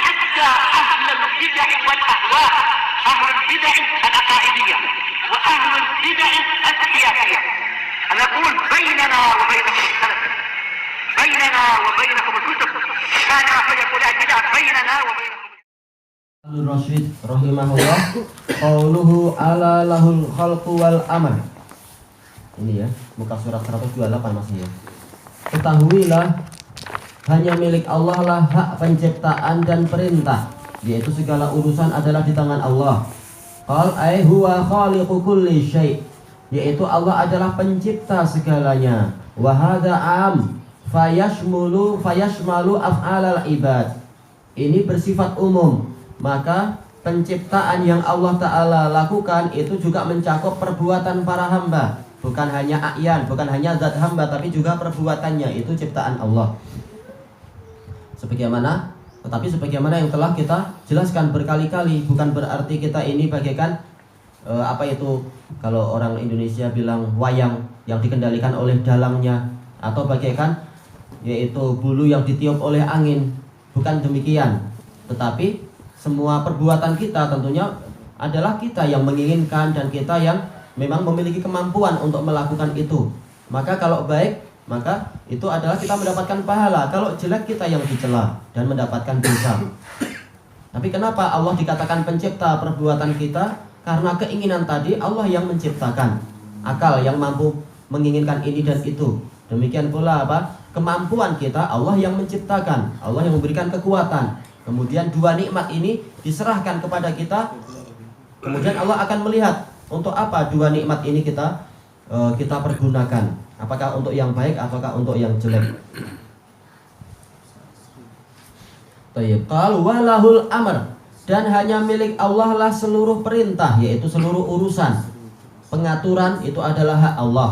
حتى أهل البدع والأهواء، أهل البدع العقائدية وأهل البدع السياسية. أنا أقول بيننا وبينكم السلف، بيننا وبينكم الكتب، كان فيقول البدع بيننا وبينكم. Rasyid rahimahullah qauluhu ala lahul khalqu wal amr. Ini ya, muka surat 128 masih ya. Ketahuilah hanya milik Allah lah hak penciptaan dan perintah, yaitu segala urusan adalah di tangan Allah. Qal ai huwa khaliqu kulli syai', yaitu Allah adalah pencipta segalanya. Wa hadza am fayashmalu af'alal ibad. Ini bersifat umum, maka penciptaan yang Allah Ta'ala lakukan itu juga mencakup perbuatan para hamba. Bukan hanya a'yan, bukan hanya zat hamba, tapi juga perbuatannya, itu ciptaan Allah. Tetapi sebagaimana yang telah kita jelaskan berkali-kali, bukan berarti kita ini bagaikan kalau orang Indonesia bilang wayang yang dikendalikan oleh dalangnya, atau bagaikan yaitu bulu yang ditiup oleh angin. Bukan demikian. Tetapi semua perbuatan kita tentunya adalah kita yang menginginkan dan kita yang memang memiliki kemampuan untuk melakukan itu. Maka kalau baik, maka itu adalah kita mendapatkan pahala. Kalau jelek, kita yang dicela dan mendapatkan dosa. Tapi kenapa Allah dikatakan pencipta perbuatan kita? Karena keinginan tadi Allah yang menciptakan. Akal yang mampu menginginkan ini dan itu. Demikian pula kemampuan kita Allah yang menciptakan, Allah yang memberikan kekuatan. Kemudian dua nikmat ini diserahkan kepada kita. Kemudian Allah akan melihat untuk apa dua nikmat ini kita pergunakan. Apakah untuk yang baik ataukah untuk yang jelek. Tayyib. Qal walahul amr, dan hanya milik Allah lah seluruh perintah, yaitu seluruh urusan. Pengaturan itu adalah hak Allah.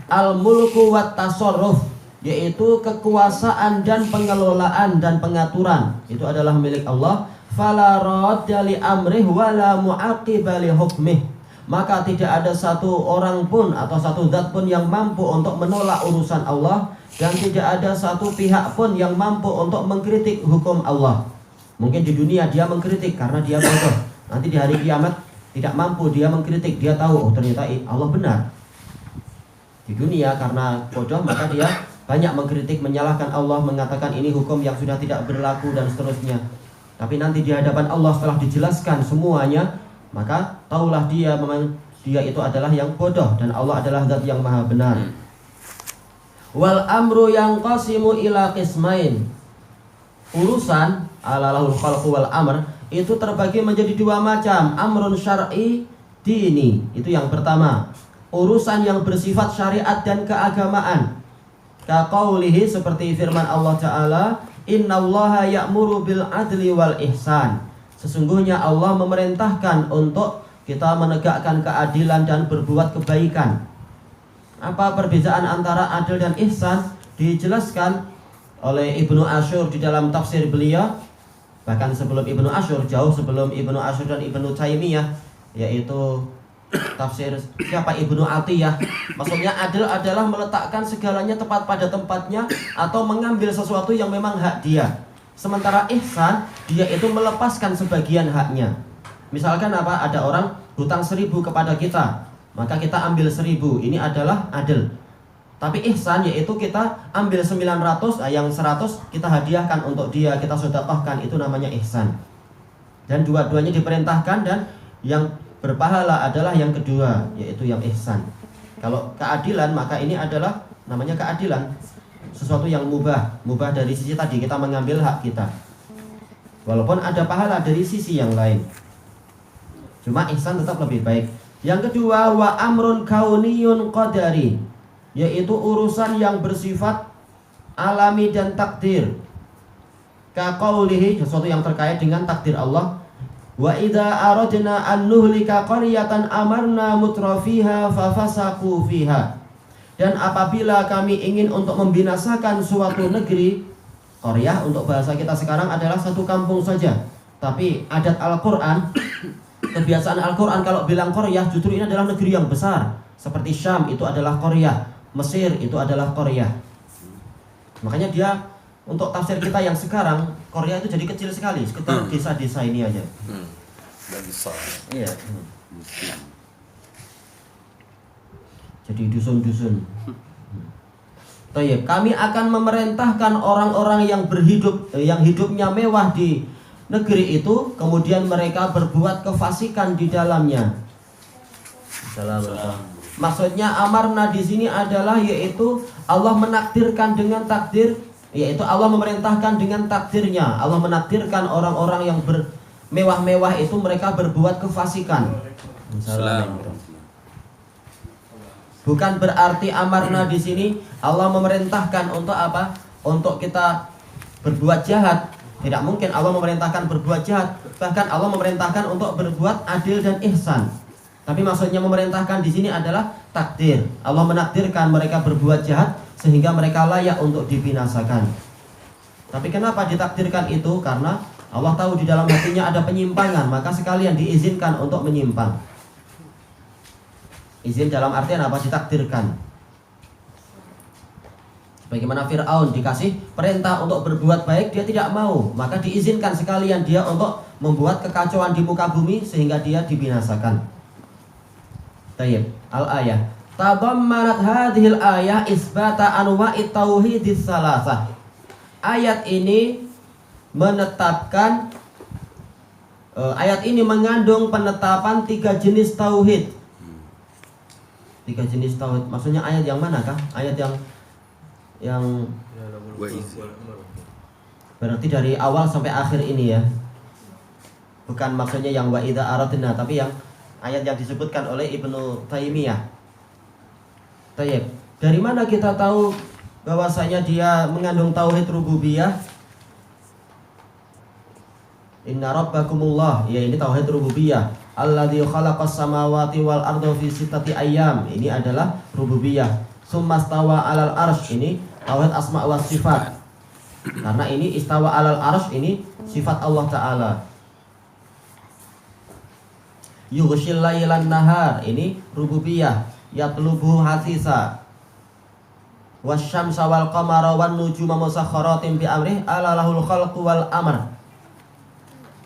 Al-mulku wat tasarruf, yaitu kekuasaan dan pengelolaan dan pengaturan itu adalah milik Allah. Fala radda li amrih wala mu'aqiba li hukmih, maka tidak ada satu orang pun atau satu zat pun yang mampu untuk menolak urusan Allah, dan tidak ada satu pihak pun yang mampu untuk mengkritik hukum Allah. Mungkin di dunia dia mengkritik karena dia bodoh, nanti di hari kiamat tidak mampu dia mengkritik, dia tahu ternyata Allah benar. Di dunia karena bodoh maka dia banyak mengkritik, menyalahkan Allah, mengatakan ini hukum yang sudah tidak berlaku dan seterusnya. Tapi nanti di hadapan Allah setelah dijelaskan semuanya, maka taulah dia memang dia itu adalah yang bodoh dan Allah adalah zat yang maha benar. Wal amru yang qasimu ila qismain, urusan alalahul khalqu wal amr itu terbagi menjadi dua macam. Amrun syar'i dini, itu yang pertama, urusan yang bersifat syariat dan keagamaan. Kaqaulihi, seperti firman Allah Ta'ala, innallaha ya'muru bil adli wal ihsan, sesungguhnya Allah memerintahkan untuk kita menegakkan keadilan dan berbuat kebaikan. Apa perbedaan antara adil dan ihsan? Dijelaskan oleh Ibnu Asyur di dalam tafsir beliau. Bahkan sebelum Ibnu Asyur, jauh sebelum Ibnu Asyur dan Ibnu Taimiyah, yaitu tafsir siapa? Ibnu Atiyah. Maksudnya adil adalah meletakkan segalanya tepat pada tempatnya atau mengambil sesuatu yang memang hak dia. Sementara ihsan, dia itu melepaskan sebagian haknya. Misalkan ada orang hutang 1.000 kepada kita, maka kita ambil 1.000, ini adalah adil. Tapi ihsan yaitu kita ambil 900, yang 100 kita hadiahkan untuk dia, kita sedekahkan, itu namanya ihsan. Dan dua-duanya diperintahkan, dan yang berpahala adalah yang kedua, yaitu yang ihsan. Kalau keadilan, maka ini adalah namanya keadilan, sesuatu yang mubah dari sisi tadi kita mengambil hak kita, walaupun ada pahala dari sisi yang lain. Cuma ihsan tetap lebih baik. Yang kedua, wa amrun kauniyun qadari, yaitu urusan yang bersifat alami dan takdir. Kaqaulihi, sesuatu yang terkait dengan takdir Allah. Wa idza aradna an nuhlika qaryatan amarna mutrafiha fafasaqu fiha. Dan apabila kami ingin untuk membinasakan suatu negeri, qaryah untuk bahasa kita sekarang adalah satu kampung saja. Tapi adat Al-Qur'an, kebiasaan Al-Qur'an kalau bilang qaryah justru ini adalah negeri yang besar. Seperti Syam itu adalah qaryah, Mesir itu adalah qaryah. Makanya dia untuk tafsir kita yang sekarang, Korea itu jadi kecil sekali, sekitar desa-desa ini aja. Dan besar. Iya. Jadi dusun-dusun. Tayyib, kami akan memerintahkan orang-orang yang hidupnya mewah di negeri itu, kemudian mereka berbuat kefasikan di dalamnya. Maksudnya amarna di sini adalah yaitu Allah menakdirkan dengan takdir, yaitu Allah memerintahkan dengan takdirnya. Allah menakdirkan orang-orang yang bermewah-mewah itu mereka berbuat kefasikan. Bukan berarti amarna di sini Allah memerintahkan untuk apa? Untuk kita berbuat jahat. Tidak mungkin Allah memerintahkan berbuat jahat. Bahkan Allah memerintahkan untuk berbuat adil dan ihsan. Tapi maksudnya memerintahkan di sini adalah takdir. Allah menakdirkan mereka berbuat jahat sehingga mereka layak untuk dibinasakan. Tapi kenapa ditakdirkan itu? Karena Allah tahu di dalam hatinya ada penyimpangan, maka sekalian diizinkan untuk menyimpang. Izin dalam artian apa? Ditakdirkan. Bagaimana Fir'aun dikasih perintah untuk berbuat baik, dia tidak mau, maka diizinkan sekalian dia untuk membuat kekacauan di muka bumi sehingga dia dibinasakan. Tayyib, al-ayah tadammanat hadhil ayah isbata anwa'i tauhidis salasah. Ayat ini menetapkan ayat ini mengandung penetapan 3 jenis tauhid. 3 jenis tauhid. Maksudnya ayat yang manakah? Ayat yang berarti dari awal sampai akhir ini ya. Bukan maksudnya yang wa idza aradna, tapi yang ayat yang disebutkan oleh Ibnu Taimiyah. Tayyib. Dari mana kita tahu bahwasanya dia mengandung tauhid rububiyah? Inna rabbakumullah, ya ini tauhid rububiyah. Alladzi khalaqas samawati wal arda fi sittati ayyam. Ini adalah rububiyah. Summastawa alal arsh, ini tauhid asma wa sifat. Karena ini istawa alal arsh, ini sifat Allah Ta'ala. Yughshil lailan nahar, ini rububiyah. Yatlubu hasisa. Wasyamsa wal qamara wan nujuma musakhkharatin bi amrih ala lahul khalqu wal amr.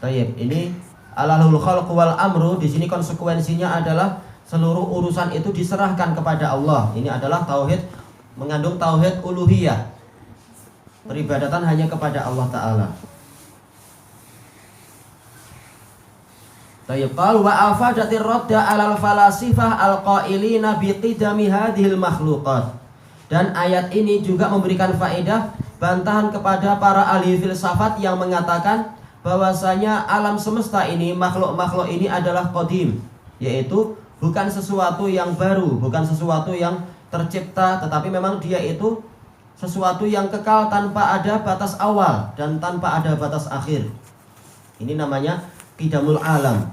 Tayyib, ini alahul khalqu wal amru, di sini konsekuensinya adalah seluruh urusan itu diserahkan kepada Allah. Ini adalah tauhid, mengandung tauhid uluhiyah. Peribadatan hanya kepada Allah Ta'ala. Tayyib, qal wa afadatir radda alal falasifah alqailina biqidami hadhil makhluqat. Dan ayat ini juga memberikan faedah bantahan kepada para ahli filsafat yang mengatakan bahwasanya alam semesta ini, makhluk-makhluk ini adalah qadim, yaitu bukan sesuatu yang baru, bukan sesuatu yang tercipta, tetapi memang dia itu sesuatu yang kekal tanpa ada batas awal dan tanpa ada batas akhir. Ini namanya qidamul alam.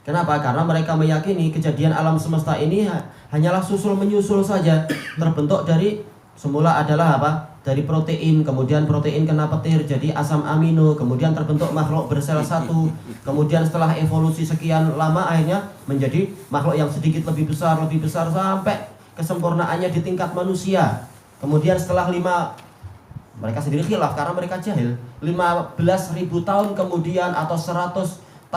Kenapa? Karena mereka meyakini kejadian alam semesta ini hanyalah susul menyusul saja, terbentuk dari semula adalah apa? Dari protein, kemudian protein kena petir jadi asam amino, kemudian terbentuk makhluk bersel satu, kemudian setelah evolusi sekian lama akhirnya menjadi makhluk yang sedikit lebih besar sampai kesempurnaannya di tingkat manusia. Kemudian setelah mereka sendiri khilaf karena mereka jahil, 15.000 tahun kemudian atau 100.000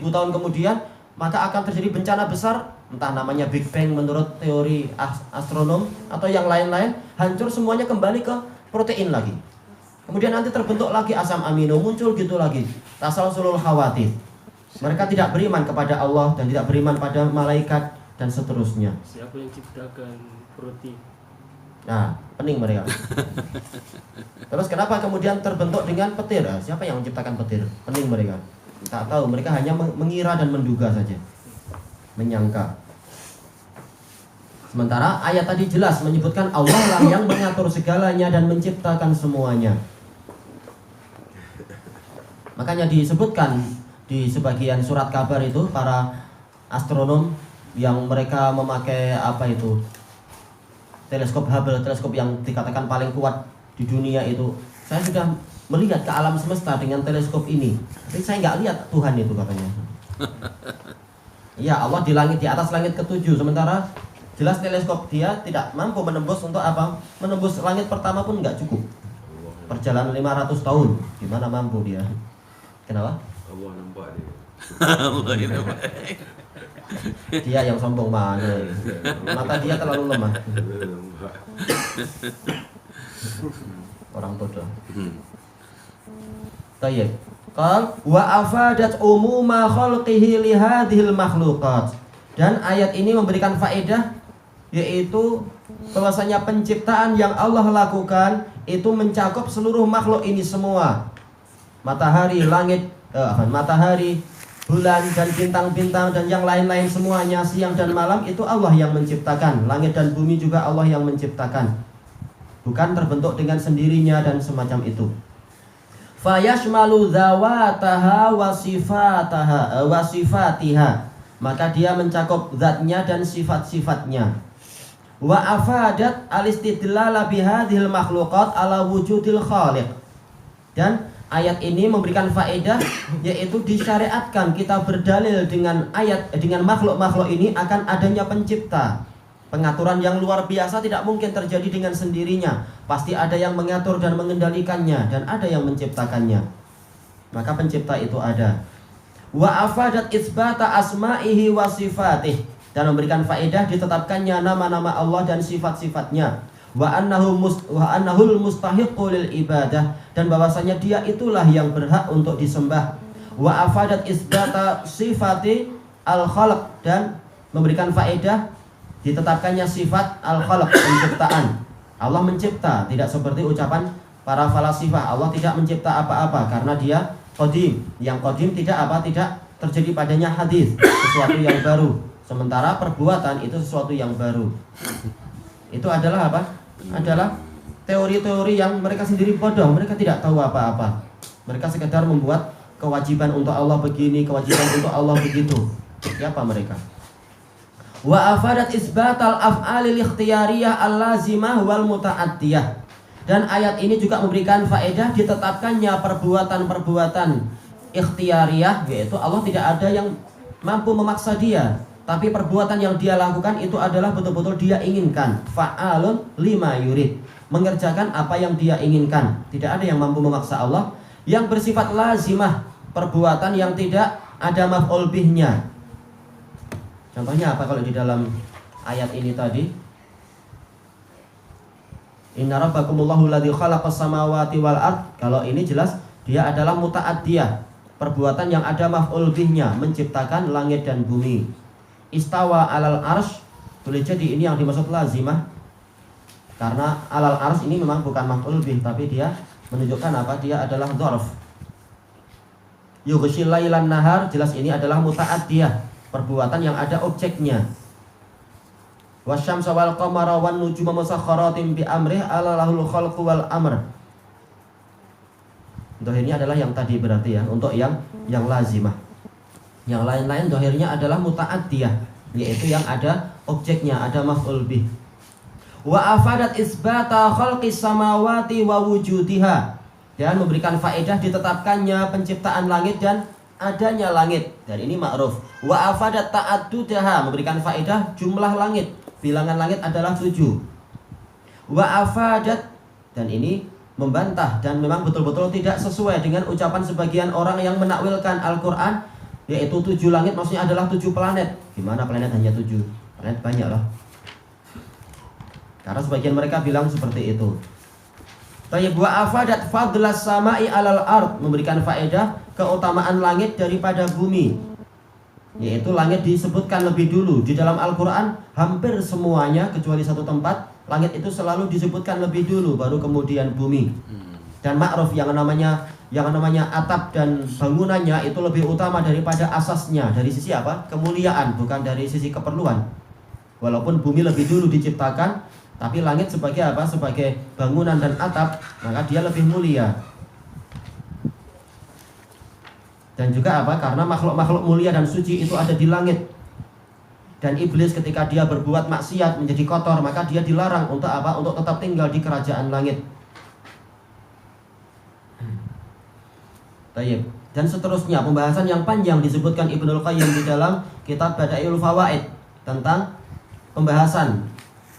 tahun kemudian, maka akan terjadi bencana besar, entah namanya Big Bang menurut teori astronom atau yang lain-lain, hancur semuanya kembali ke protein lagi. Kemudian nanti terbentuk lagi asam amino, muncul gitu lagi. Tasalsulul khawatir. Mereka tidak beriman kepada Allah dan tidak beriman pada malaikat dan seterusnya. Siapa yang ciptakan protein? Nah, pening mereka. Terus kenapa kemudian terbentuk dengan petir? Siapa yang menciptakan petir? Pening mereka. Tak tahu, mereka hanya mengira dan menduga saja, menyangka. Sementara ayat tadi jelas menyebutkan Allah lah yang mengatur segalanya dan menciptakan semuanya. Makanya disebutkan di sebagian surat kabar itu para astronom yang mereka memakai teleskop Hubble, teleskop yang dikatakan paling kuat di dunia itu. Saya sudah melihat ke alam semesta dengan teleskop ini, tapi saya nggak lihat Tuhan itu katanya. Ya Allah di langit, di atas langit ketujuh, sementara Jelas teleskop dia tidak mampu menembus untuk apa? Menembus langit pertama pun nggak cukup. Perjalanan 500 tahun, gimana mampu dia? Kenapa? Allah nampak dia. Allah ini apa? Dia yang sombong mana? Mata dia terlalu lemah. Allah nampak. Orang bodoh. Tayyib. Qal wa afadat umuma khalqihi li hadhil makhluqat. Dan ayat ini memberikan faedah, yaitu bahwasanya penciptaan yang Allah lakukan itu mencakup seluruh makhluk ini semua. Matahari, langit, matahari, bulan dan bintang-bintang dan yang lain-lain semuanya, siang dan malam itu Allah yang menciptakan. Langit dan bumi juga Allah yang menciptakan. Bukan terbentuk dengan sendirinya dan semacam itu. Fayashmalu dzawataha wa sifatiha. Maka dia mencakup zatnya dan sifat-sifatnya. Wa afadat al-istidlala bihadhil makhluqat ala wujudil khaliq. Dan ayat ini memberikan faedah, yaitu disyariatkan kita berdalil dengan makhluk-makhluk ini akan adanya pencipta. Pengaturan yang luar biasa tidak mungkin terjadi dengan sendirinya. Pasti ada yang mengatur dan mengendalikannya, dan ada yang menciptakannya. Maka pencipta itu ada. Wa afadat isbata asma'ihi wa sifatih. Dan memberikan faedah ditetapkannya nama-nama Allah dan sifat-sifatnya. Wa annahul mustahiqqu lil ibadah. Dan bahwasanya dia itulah yang berhak untuk disembah. Wa afadat isbata sifati al-khalq. Dan memberikan faedah ditetapkannya sifat al-khalq, penciptaan. Allah mencipta, tidak seperti ucapan para falasifah. Allah tidak mencipta apa-apa karena dia qadim. Yang qadim tidak terjadi padanya hadis, sesuatu yang baru. Sementara perbuatan itu sesuatu yang baru. Itu adalah apa? Adalah teori-teori yang mereka sendiri bodoh. Mereka tidak tahu apa-apa. Mereka sekedar membuat kewajiban untuk Allah begini, kewajiban untuk Allah begitu. Siapa mereka? Wa afadat isbatal af'alil ikhtiyariyah al-lazimah wal muta'addiyah. Dan ayat ini juga memberikan faedah ditetapkannya perbuatan-perbuatan ikhtiyariyah, yaitu Allah tidak ada yang mampu memaksa dia, tapi perbuatan yang dia lakukan itu adalah betul-betul dia inginkan. Fa'alun lima yurid, mengerjakan apa yang dia inginkan. Tidak ada yang mampu memaksa Allah. Yang bersifat lazimah, perbuatan yang tidak ada maf'ul bihnya. Contohnya apa kalau di dalam ayat ini tadi? Inna rabbakumullahu alladzi khalaqas samawati wal ard. Kalau ini jelas dia adalah muta'addiyah, perbuatan yang ada maf'ul bihnya, menciptakan langit dan bumi. Istawa alal arsh, boleh jadi ini yang dimaksud lazimah. Karena alal arsh ini memang bukan maf'ul bih, tapi dia menunjukkan apa? Dia adalah dzarf. Yughshil lailan nahar, jelas ini adalah muta'addiyah, perbuatan yang ada objeknya. Wasyamsa wal qamara wan nujuma musakhkharatin bi amrih ala lahul khalqu wal amr. Dohirnya adalah yang tadi berarti ya, untuk yang lazimah. Yang lain-lain dohirnya adalah muta'addiyah, yaitu yang ada objeknya, ada maf'ul bih. Wa afadat isbata khalqis samawati wa wujudiha. Dan memberikan faedah ditetapkannya penciptaan langit dan adanya langit. Dan ini ma'ruf. Wa afadat ta'addudaha, memberikan faedah jumlah langit. Bilangan langit adalah 7. Wa afadat, dan ini membantah dan memang betul-betul tidak sesuai dengan ucapan sebagian orang yang menakwilkan Al-Quran, yaitu 7 langit maksudnya adalah 7 planet. Gimana planet hanya 7? Planet banyak loh. Karena sebagian mereka bilang seperti itu. Tayyib. Wa afadat fadlas sama'i alal ard, memberikan faedah keutamaan langit daripada bumi. Yaitu langit disebutkan lebih dulu di dalam Al-Quran, hampir semuanya kecuali satu tempat langit itu selalu disebutkan lebih dulu, baru kemudian bumi. Dan ma'ruf yang namanya atap dan bangunannya itu lebih utama daripada asasnya. Dari sisi apa? Kemuliaan, bukan dari sisi keperluan. Walaupun bumi lebih dulu diciptakan, tapi langit sebagai apa? Sebagai bangunan dan atap, maka dia lebih mulia. Dan juga apa? Karena makhluk-makhluk mulia dan suci itu ada di langit. Dan iblis ketika dia berbuat maksiat menjadi kotor, maka dia dilarang untuk apa? Untuk tetap tinggal di kerajaan langit. Tayyib. Dan seterusnya pembahasan yang panjang disebutkan Ibnul Qayyim di dalam kitab Bada'iul Fawaid tentang pembahasan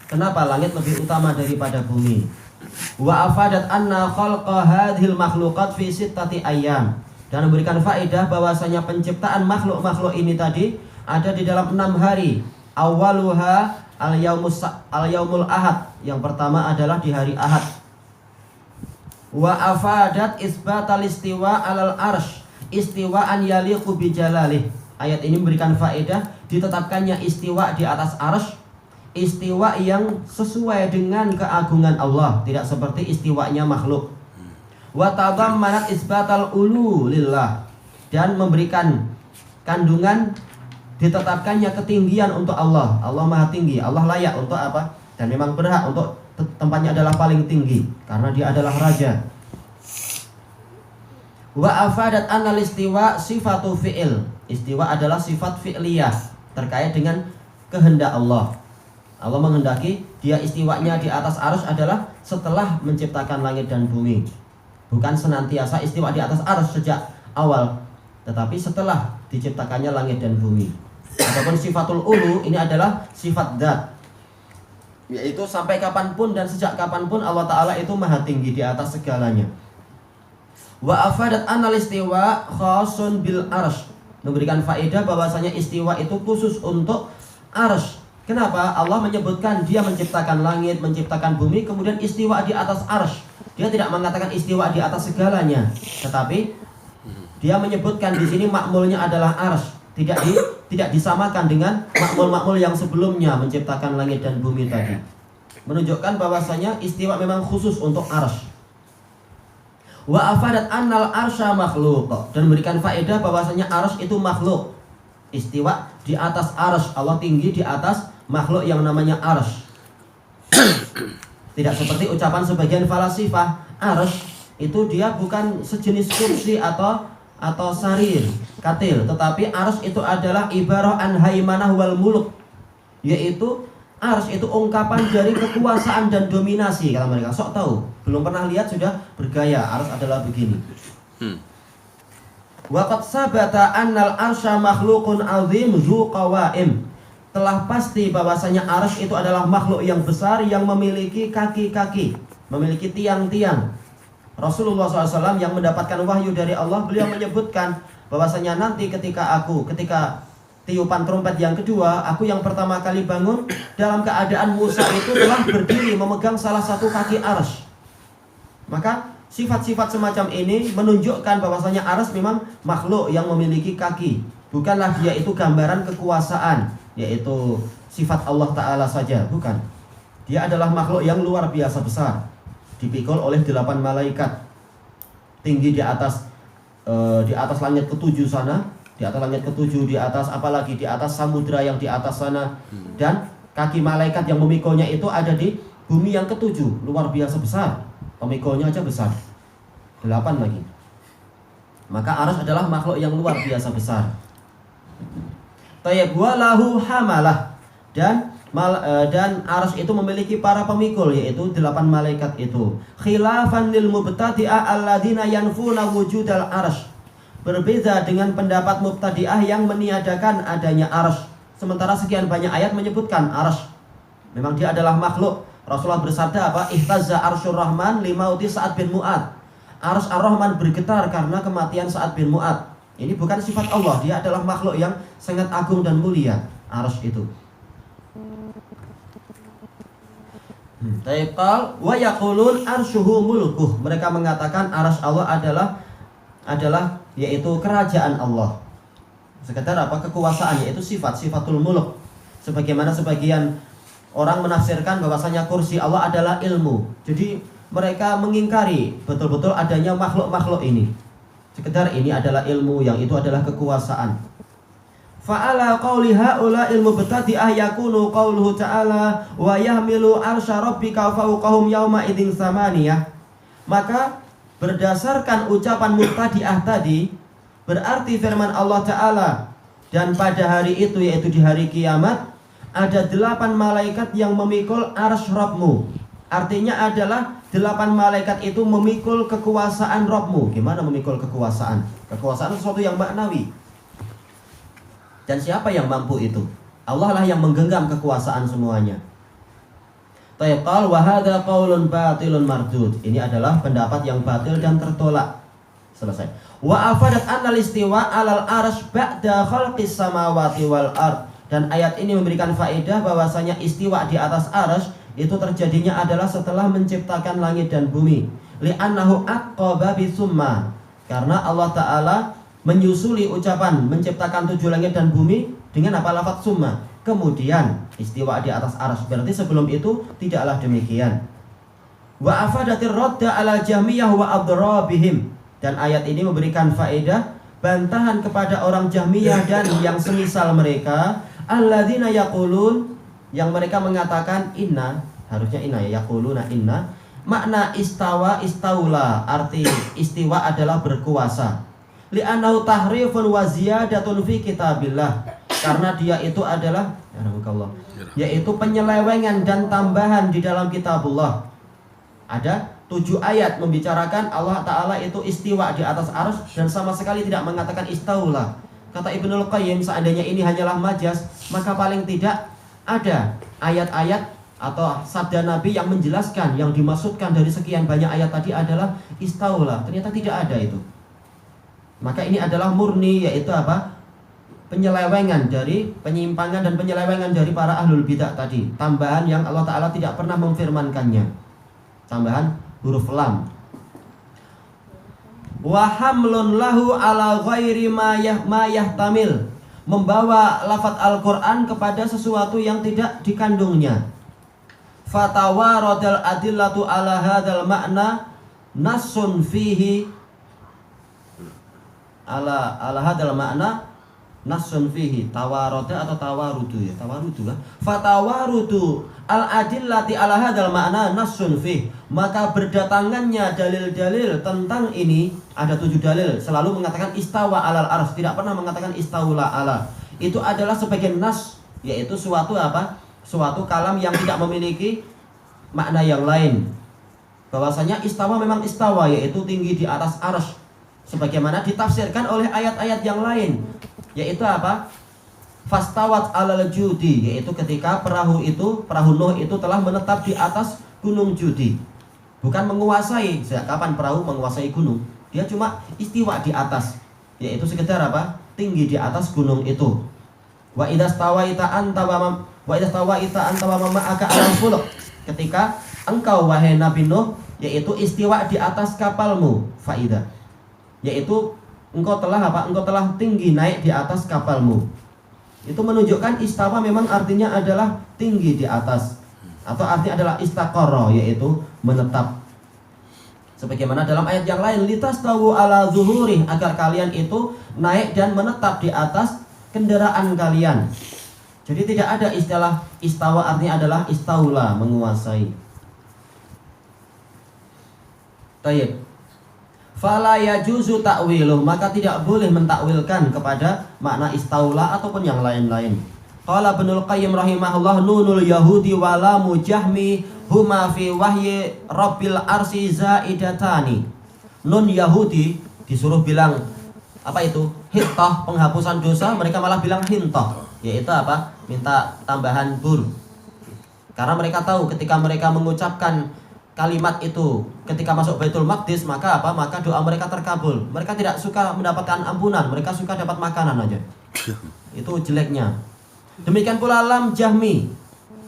kenapa langit lebih utama daripada bumi. Wa afadat anna khalqa hadhil makhluqat fi sittati ayyam, dan memberikan faedah bahwasanya penciptaan makhluk-makhluk ini tadi ada di dalam 6 hari. Awaluha al-yaumul ahad, yang pertama adalah di hari Ahad. Wa afadat isbatal istiwa alal arsh istiwaan yaliqu bi jalalih. Ayat ini memberikan faedah ditetapkannya istiwa di atas arsh, istiwa yang sesuai dengan keagungan Allah, tidak seperti istiwanya makhluk. Wa tadammanat isbatal ulu lillah, dan memberikan kandungan ditetapkannya ketinggian untuk Allah. Allah Maha Tinggi, Allah layak untuk apa? Dan memang berhak untuk tempatnya adalah paling tinggi karena dia adalah raja. Wa afadat annal istiwa sifatu fi'il. Istiwa adalah sifat fi'liyah terkait dengan kehendak Allah. Allah menghendaki dia istiwanya di atas arus adalah setelah menciptakan langit dan bumi. Bukan senantiasa istiwa di atas arus sejak awal, tetapi setelah diciptakannya langit dan bumi. Adapun sifatul ulu ini adalah sifat dzat, yaitu sampai kapanpun dan sejak kapanpun Allah Ta'ala itu maha tinggi di atas segalanya. Wa afadat anal istiwa khasun bil arsh, memberikan faedah bahwasanya istiwa itu khusus untuk arsh. Kenapa? Allah menyebutkan dia menciptakan langit, menciptakan bumi, kemudian istiwa di atas arsh. Dia tidak mengatakan istiwa di atas segalanya, tetapi dia menyebutkan di sini makmulnya adalah arsh. Tidak disamakan dengan makmul-makmul yang sebelumnya menciptakan langit dan bumi tadi. Menunjukkan bahwasanya istiwa memang khusus untuk arsh. Wa afadat annal arsya makhluk, dan memberikan faedah bahwasanya arsh itu makhluk. Istiwa di atas arsh, Allah tinggi di atas makhluk yang namanya arsh. Tidak seperti ucapan sebagian falasifah, arsh itu dia bukan sejenis kursi atau sarir, katil, tetapi arsh itu adalah ibarah an haimanah wal muluk, yaitu arsh itu ungkapan dari kekuasaan dan dominasi, kata mereka. Sok tahu, belum pernah lihat sudah bergaya, arsh adalah begini. Wa qad sabata annal arsya makhluqun azim zu qawaim. Telah pasti bahwasanya arsh itu adalah makhluk yang besar yang memiliki kaki-kaki, memiliki tiang-tiang. Rasulullah SAW yang mendapatkan wahyu dari Allah, beliau menyebutkan bahwasanya nanti ketika tiupan trompet yang kedua, aku yang pertama kali bangun dalam keadaan Musa itu telah berdiri memegang salah satu kaki arsh. Maka sifat-sifat semacam ini menunjukkan bahwasanya arsh memang makhluk yang memiliki kaki. Bukanlah dia itu gambaran kekuasaan, yaitu sifat Allah Ta'ala saja, bukan. Dia adalah makhluk yang luar biasa besar, dipikul oleh 8 malaikat, tinggi di atas langit ke-7 sana, di atas langit ke-7, di atas apalagi di atas samudra yang di atas sana, dan kaki malaikat yang memikulnya itu ada di bumi yang ke-7, luar biasa besar, pemikulnya aja besar, 8 lagi. Maka arsh adalah makhluk yang luar biasa besar. Tayyib wa lahu hamalah, dan arsh itu memiliki para pemikul, yaitu 8 malaikat itu. Khilafan lil mubtadi'ah alladzina yanfuna wujudal arsh. Berbeda dengan pendapat mubtadi'ah yang meniadakan adanya arsh. Sementara sekian banyak ayat menyebutkan arsh. Memang dia adalah makhluk. Rasulullah bersabda apa? Ihtazza arsyur rahman limauti Sa'ad bin Mu'ad. Arsh ar-Rahman bergetar karena kematian Sa'ad bin Mu'ad. Ini bukan sifat Allah, dia adalah makhluk yang sangat agung dan mulia, arsh itu. Taibqal wa yaqulun arshuhu mulkuh. Mereka mengatakan arsh Allah adalah yaitu kerajaan Allah. Sekedar apa? Kekuasaan, yaitu sifatul muluk. Sebagaimana sebagian orang menafsirkan bahwasanya kursi Allah adalah ilmu. Jadi mereka mengingkari betul-betul adanya makhluk-makhluk ini. Sekedar ini adalah ilmu, yang itu adalah kekuasaan. Fa'ala qawli ha'ula ilmu betadi'ah yakunu qawluhu ta'ala wa yahmilu arsya rabbika fawqahum yawma idin samaniyah. Maka berdasarkan ucapan mubtadi'ah tadi, berarti firman Allah Ta'ala, dan pada hari itu, yaitu di hari kiamat, ada 8 malaikat yang memikul arsy Rabbmu. Artinya adalah 8 malaikat itu memikul kekuasaan Rabbmu. Gimana memikul kekuasaan? Kekuasaan sesuatu yang maknawi. Dan siapa yang mampu itu? Allah lah yang menggenggam kekuasaan semuanya. Tayyib qal wa hadza qaulun batilun mardud. Ini adalah pendapat yang batil dan tertolak. Selesai. Wa afadat annal istiwa 'alal arsy ba'da khalqis samawati wal ard. Dan ayat ini memberikan faedah bahwasanya istiwa di atas arsy itu terjadinya adalah setelah menciptakan langit dan bumi. Li'annahu aqaba bi summa. Karena Allah Ta'ala menyusuli ucapan menciptakan 7 langit dan bumi dengan apa? Lafaz summa. Kemudian istiwa di atas arsy. Berarti sebelum itu tidaklah demikian. Wa afadatir radda 'ala Jahmiyah wa adrabihim. Dan ayat ini memberikan faedah bantahan kepada orang Jahmiyah dan yang semisal mereka, alladzina yaqulun, yang mereka mengatakan inna, harusnya inna ya, yaquluna inna, makna istawa istaula, arti istiwa adalah berkuasa. Li'annahu tahrifun wa ziyadatun fi kitabillah, karena dia itu adalah yaitu penyelewengan dan tambahan di dalam kitabullah. Ada 7 ayat membicarakan Allah Ta'ala itu istiwa di atas arsy dan sama sekali tidak mengatakan istaula. Kata Ibnul Qayyim, seandainya ini hanyalah majaz, maka paling tidak ada ayat-ayat atau sabda Nabi yang menjelaskan yang dimaksudkan dari sekian banyak ayat tadi adalah istaula. Ternyata tidak ada itu. Maka ini adalah murni, yaitu apa? Penyelewengan dari penyimpangan dan penyelewengan dari para ahlul bidah tadi. Tambahan yang Allah Ta'ala tidak pernah memfirmankannya. Tambahan huruf lam. Wa hamlun lahu ala ghairi ma yahtamil, membawa lafaz Al-Qur'an kepada sesuatu yang tidak dikandungnya. Fatawaradal adillatu ala hadzal ma'na nassun fihi ala hadzal ma'na nassun fihi. Tawarada atau tawarudu ya, tawarudu lah. Fatawarudu al-adillati ala hadzal ma'na nassun fihi, maka berdatangannya dalil-dalil tentang ini, ada 7 dalil selalu mengatakan istawa alal arsy, tidak pernah mengatakan istaula ala. Itu adalah sebagian nas, yaitu suatu apa? Suatu kalam yang tidak memiliki makna yang lain. Bahwasanya istawa memang istawa, yaitu tinggi di atas arsy, sebagaimana ditafsirkan oleh ayat-ayat yang lain, yaitu apa? Fastawat alal judi, yaitu ketika perahu Nuh itu telah menetap di atas gunung Judi. Bukan menguasai. Sejak kapan perahu menguasai gunung? Dia cuma istiwa di atas, yaitu sekedar apa? Tinggi di atas gunung itu. Wa idzastawaita anta wa ma'aka alal fulk, ketika engkau wahai Nabi Nuh, yaitu istiwa di atas kapalmu, faida, yaitu engkau telah apa? Engkau telah tinggi naik di atas kapalmu. Itu menunjukkan istawa memang artinya adalah tinggi di atas, atau artinya adalah istaqarra, yaitu menetap. Sebagaimana dalam ayat yang lain, litastawu ala zuhuri, agar kalian itu naik dan menetap di atas kendaraan kalian. Jadi tidak ada istilah istawa artinya adalah istaula, menguasai. Tayyib. Fala yajuzu ta'wiluh, maka tidak boleh mentakwilkan kepada makna istaula ataupun yang lain-lain. Qala Ibnul Qayyim rahimahullah, nunul yahudi wa lamu jahmi huma fi wahyi rabbil arsy zaidatani. Nun Yahudi disuruh bilang apa itu? Hittah, penghapusan dosa, mereka malah bilang hintah, yaitu apa? Minta tambahan bur. Karena mereka tahu ketika mereka mengucapkan kalimat itu ketika masuk Baitul Maqdis, maka apa? Maka doa mereka terkabul. Mereka tidak suka mendapatkan ampunan, mereka suka dapat makanan aja. Itu jeleknya. Demikian pula lam jahmi,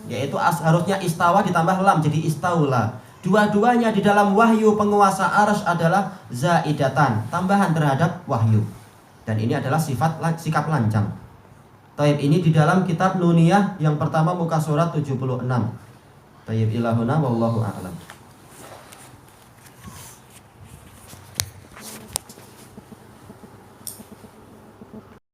yaitu harusnya istawa ditambah lam jadi istaula. Dua-duanya di dalam wahyu penguasa arsy adalah zaidatan, tambahan terhadap wahyu. Dan ini adalah sikap lancang. Taib ini di dalam kitab Nuniyah yang pertama muka surat 76. Taib ilahuna wallahu a'lam.